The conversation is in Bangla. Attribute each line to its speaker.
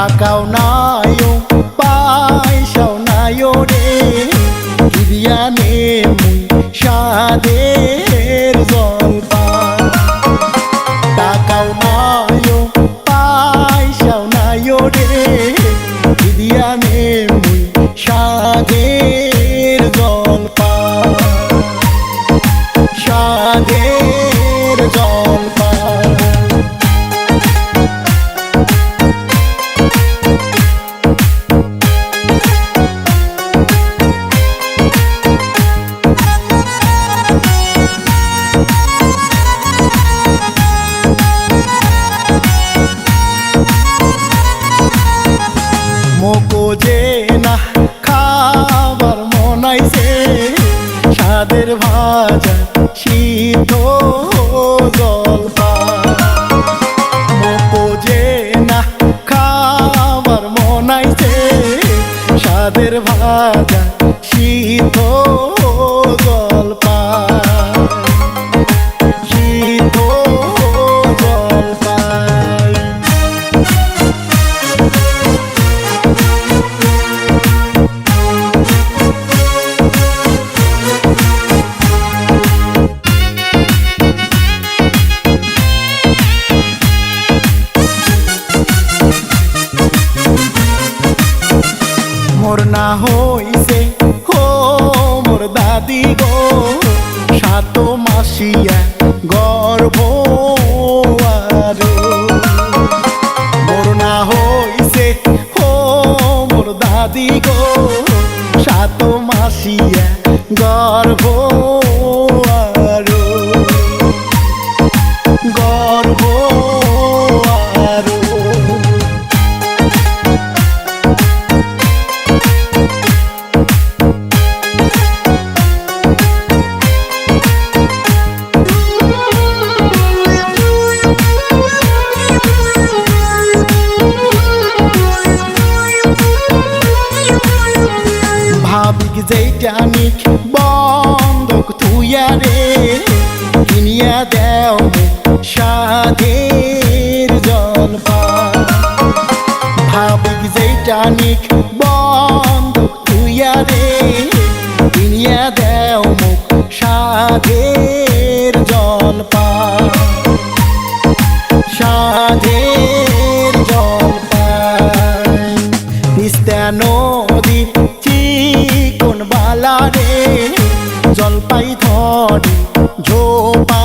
Speaker 1: টাকাও নাই পয়সাও নাই রে হিরিয়ানে মুই সাদের জলপান টাকাও নাই পয়সাও নাই রে হিরিয়ানে মুই সাদের জলপান সাদের জলপান মোকো যে না খাবার মনাইছে সাদের ভাজা সিদ্ধ জলপান মোকো যে না খাবার মনাইছে সাদের ভাজা সিদ্ধ জলপান সিদ্ধ জলপান মোর না হইছে হো মোর দাদি গো সাত মাসিয়া গর্ভ মোর না হইছে হো মোর দাদি গো সাত মাসিয়া গর্ভ গর্ভ ভাবিক যেইটা নিক বন্ধক তুইয়া রে কিনিয়া দেও সাধের জলপান ভাবিক যেইটা নিক বন্ধক তুইয়া রে কিনিয়া দেও সাধের জলপান সাধের জলপান তিস্তা নদীর চিকন বালা রে জলপাই ধরে ঝোপা